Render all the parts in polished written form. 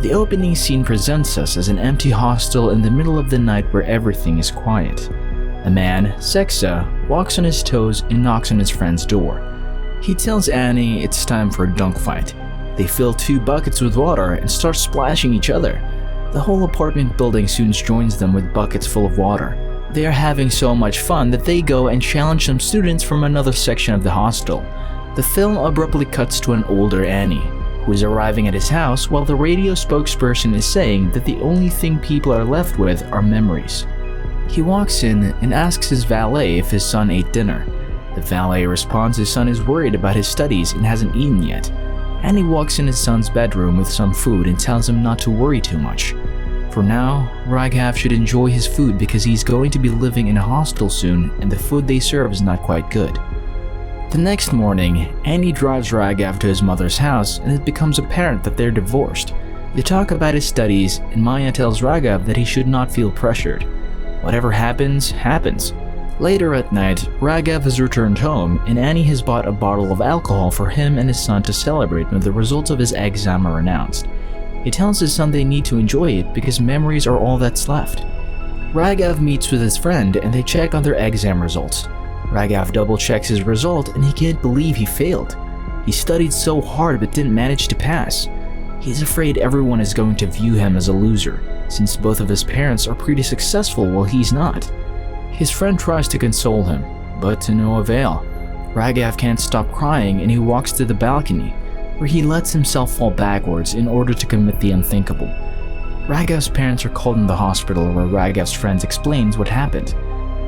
The opening scene presents us as an empty hostel in the middle of the night where everything is quiet. A man, Sexa, walks on his toes and knocks on his friend's door. He tells Annie it's time for a dunk fight. They fill 2 buckets with water and start splashing each other. The whole apartment building soon joins them with buckets full of water. They are having so much fun that they go and challenge some students from another section of the hostel. The film abruptly cuts to an older Annie, who is arriving at his house while the radio spokesperson is saying that the only thing people are left with are memories. He walks in and asks his valet if his son ate dinner. The valet responds his son is worried about his studies and hasn't eaten yet. Annie walks in his son's bedroom with some food and tells him not to worry too much. For now, Raghav should enjoy his food because he's going to be living in a hostel soon and the food they serve is not quite good. The next morning, Annie drives Raghav to his mother's house and it becomes apparent that they're divorced. They talk about his studies and Maya tells Raghav that he should not feel pressured. Whatever happens, happens. Later at night, Raghav has returned home and Annie has bought a bottle of alcohol for him and his son to celebrate when the results of his exam are announced. He tells his son they need to enjoy it because memories are all that's left. Raghav meets with his friend and they check on their exam results. Raghav double-checks his result and he can't believe he failed. He studied so hard but didn't manage to pass. He's afraid everyone is going to view him as a loser, since both of his parents are pretty successful while he's not. His friend tries to console him, but to no avail. Raghav can't stop crying and he walks to the balcony, where he lets himself fall backwards in order to commit the unthinkable. Raghav's parents are called in the hospital where Raghav's friend explains what happened.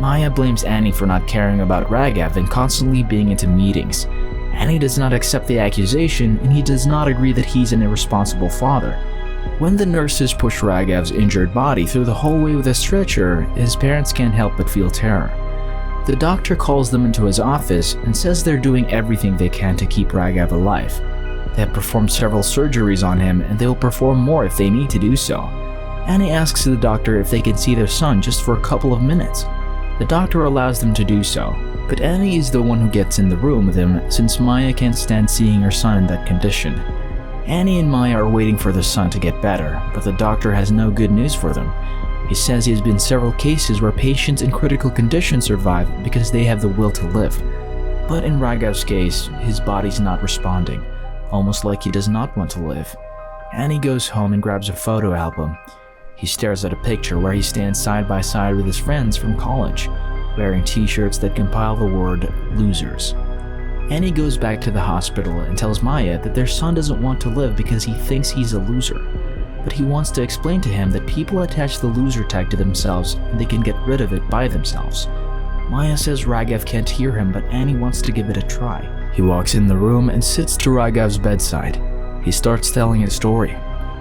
Maya blames Annie for not caring about Raghav and constantly being into meetings. Annie does not accept the accusation and he does not agree that he's an irresponsible father. When the nurses push Raghav's injured body through the hallway with a stretcher, his parents can't help but feel terror. The doctor calls them into his office and says they're doing everything they can to keep Raghav alive. They have performed several surgeries on him and they will perform more if they need to do so. Annie asks the doctor if they can see their son just for a couple of minutes. The doctor allows them to do so, but Annie is the one who gets in the room with him since Maya can't stand seeing her son in that condition. Annie and Maya are waiting for their son to get better, but the doctor has no good news for them. He says he has been several cases where patients in critical condition survive because they have the will to live. But in Raghav's case, his body's not responding, almost like he does not want to live. Annie goes home and grabs a photo album. He stares at a picture where he stands side by side with his friends from college, wearing t-shirts that compile the word losers. Annie goes back to the hospital and tells Maya that their son doesn't want to live because he thinks he's a loser. But he wants to explain to him that people attach the loser tag to themselves and they can get rid of it by themselves. Maya says Raghav can't hear him, but Annie wants to give it a try. He walks in the room and sits to Raghav's bedside. He starts telling his story.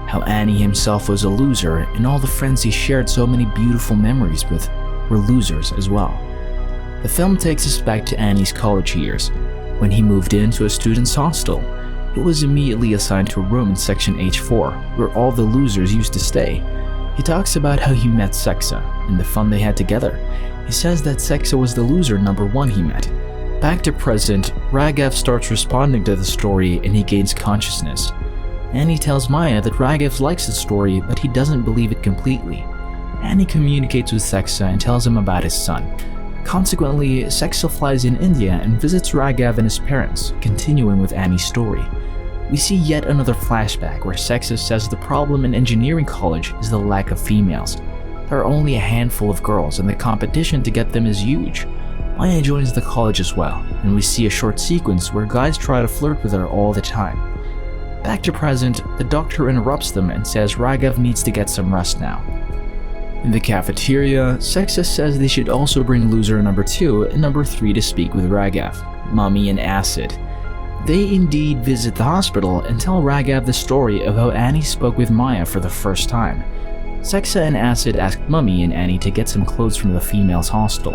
How Annie himself was a loser and all the friends he shared so many beautiful memories with were losers as well. The film takes us back to Annie's college years. When he moved into a student's hostel, he was immediately assigned to a room in section H4 where all the losers used to stay. He talks about how he met Sexa and the fun they had together. He says that Sexa was the loser number 1 he met. Back to present, Raghav starts responding to the story and he gains consciousness. Annie tells Maya that Raghav likes the story, but he doesn't believe it completely. Annie communicates with Sexa and tells him about his son. Consequently, Sexa flies in India and visits Raghav and his parents, continuing with Annie's story. We see yet another flashback where Sexa says the problem in engineering college is the lack of females. There are only a handful of girls and the competition to get them is huge. Maya joins the college as well, and we see a short sequence where guys try to flirt with her all the time. Back to present, the doctor interrupts them and says Raghav needs to get some rest now. In the cafeteria, Sexa says they should also bring loser number 2 and number 3 to speak with Raghav, Mummy and Acid. They indeed visit the hospital and tell Raghav the story of how Annie spoke with Maya for the first time. Sexa and Acid asked Mummy and Annie to get some clothes from the females' hostel.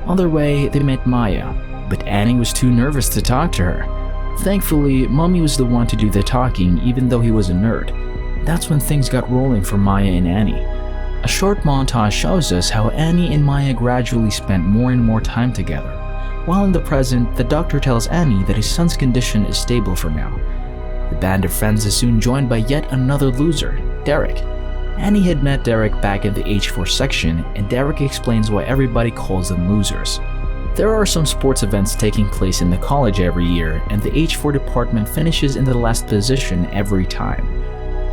On their way, they met Maya, but Annie was too nervous to talk to her. Thankfully, Mummy was the one to do the talking even though he was a nerd. That's when things got rolling for Maya and Annie. A short montage shows us how Annie and Maya gradually spent more and more time together. While in the present, the doctor tells Annie that his son's condition is stable for now. The band of friends is soon joined by yet another loser, Derek. Annie had met Derek back in the H4 section, and Derek explains why everybody calls them losers. There are some sports events taking place in the college every year, and the H4 department finishes in the last position every time.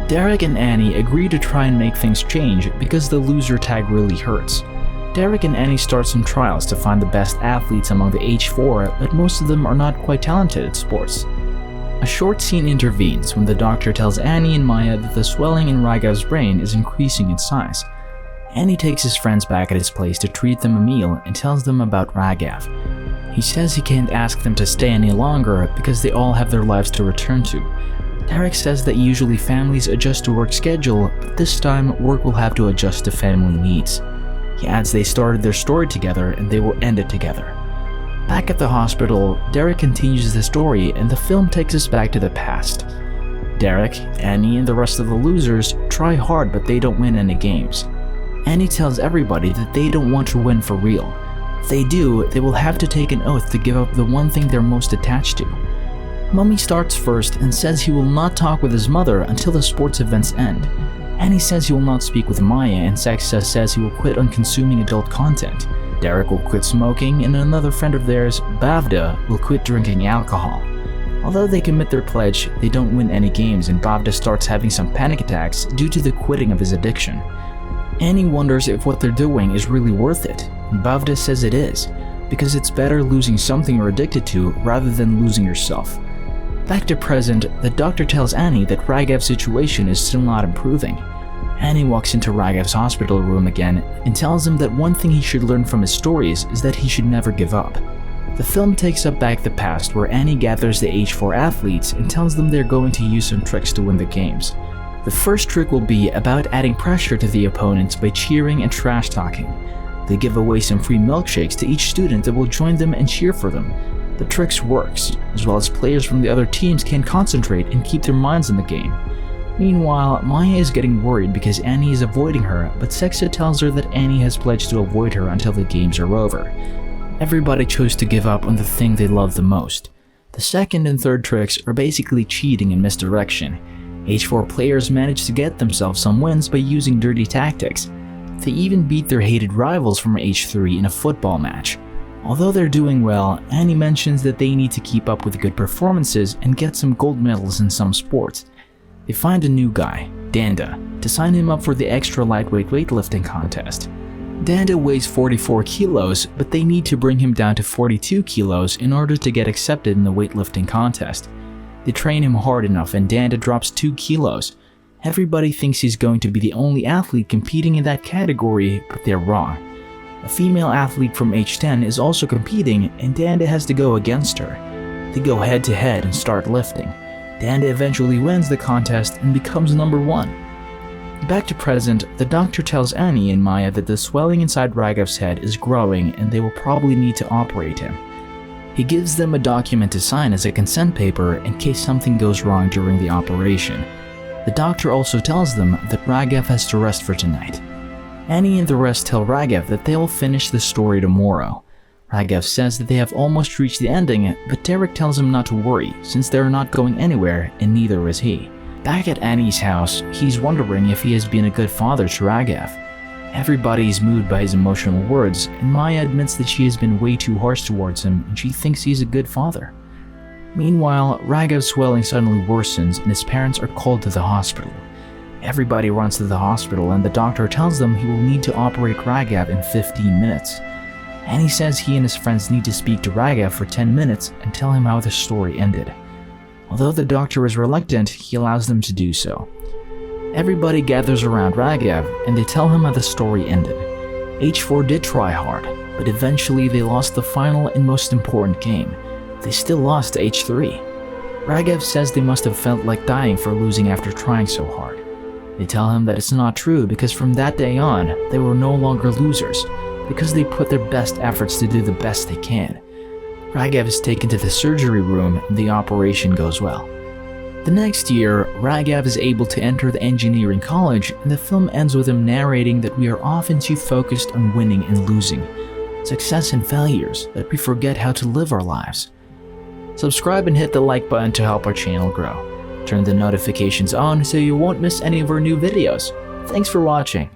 Derek and Annie agree to try and make things change because the loser tag really hurts. Derek and Annie start some trials to find the best athletes among the H4, but most of them are not quite talented at sports. A short scene intervenes when the doctor tells Annie and Maya that the swelling in Raghav's brain is increasing in size. Annie takes his friends back at his place to treat them a meal and tells them about Raghav. He says he can't ask them to stay any longer because they all have their lives to return to. Derek says that usually families adjust to work schedule, but this time work will have to adjust to family needs. He adds they started their story together and they will end it together. Back at the hospital, Derek continues the story and the film takes us back to the past. Derek, Annie, and the rest of the losers try hard but they don't win any games. Annie tells everybody that they don't want to win for real. If they do, they will have to take an oath to give up the one thing they're most attached to. Mummy starts first and says he will not talk with his mother until the sports events end. Annie says he will not speak with Maya, and Sexa says he will quit on consuming adult content. Derek will quit smoking, and another friend of theirs, Bavda, will quit drinking alcohol. Although they commit their pledge, they don't win any games, and Bavda starts having some panic attacks due to the quitting of his addiction. Annie wonders if what they're doing is really worth it, and Bavda says it is, because it's better losing something you're addicted to rather than losing yourself. Back to present, the doctor tells Annie that Raghav's situation is still not improving. Annie walks into Raghav's hospital room again and tells him that one thing he should learn from his stories is that he should never give up. The film takes up back the past where Annie gathers the H4 athletes and tells them they're going to use some tricks to win the games. The first trick will be about adding pressure to the opponents by cheering and trash talking. They give away some free milkshakes to each student that will join them and cheer for them. The tricks works, as well as players from the other teams can concentrate and keep their minds in the game. Meanwhile, Maya is getting worried because Annie is avoiding her, but Sexa tells her that Annie has pledged to avoid her until the games are over. Everybody chose to give up on the thing they love the most. The second and third tricks are basically cheating and misdirection. H4 players manage to get themselves some wins by using dirty tactics. They even beat their hated rivals from H3 in a football match. Although they're doing well, Annie mentions that they need to keep up with good performances and get some gold medals in some sports. They find a new guy, Danda, to sign him up for the extra lightweight weightlifting contest. Danda weighs 44 kilos, but they need to bring him down to 42 kilos in order to get accepted in the weightlifting contest. They train him hard enough and Danda drops 2 kilos. Everybody thinks he's going to be the only athlete competing in that category, but they're wrong. A female athlete from H10 is also competing and Danda has to go against her. They go head to head and start lifting. Danda eventually wins the contest and becomes number 1. Back to present, the doctor tells Annie and Maya that the swelling inside Raghav's head is growing and they will probably need to operate him. He gives them a document to sign as a consent paper in case something goes wrong during the operation. The doctor also tells them that Raghav has to rest for tonight. Annie and the rest tell Raghav that they will finish the story tomorrow. Raghav says that they have almost reached the ending, but Derek tells him not to worry since they are not going anywhere and neither is he. Back at Annie's house, he's wondering if he has been a good father to Raghav. Everybody is moved by his emotional words, and Maya admits that she has been way too harsh towards him and she thinks he's a good father. Meanwhile, Raghav's swelling suddenly worsens and his parents are called to the hospital. Everybody runs to the hospital and the doctor tells them he will need to operate Raghav in 15 minutes. Annie says he and his friends need to speak to Raghav for 10 minutes and tell him how the story ended. Although the doctor is reluctant, he allows them to do so. Everybody gathers around Raghav and they tell him how the story ended. H4 did try hard, but eventually they lost the final and most important game. They still lost to H3. Raghav says they must have felt like dying for losing after trying so hard. They tell him that it's not true because from that day on, they were no longer losers, because they put their best efforts to do the best they can. Raghav is taken to the surgery room and the operation goes well. The next year, Raghav is able to enter the engineering college and the film ends with him narrating that we are often too focused on winning and losing, success and failures, that we forget how to live our lives. Subscribe and hit the like button to help our channel grow. Turn the notifications on so you won't miss any of our new videos. Thanks for watching.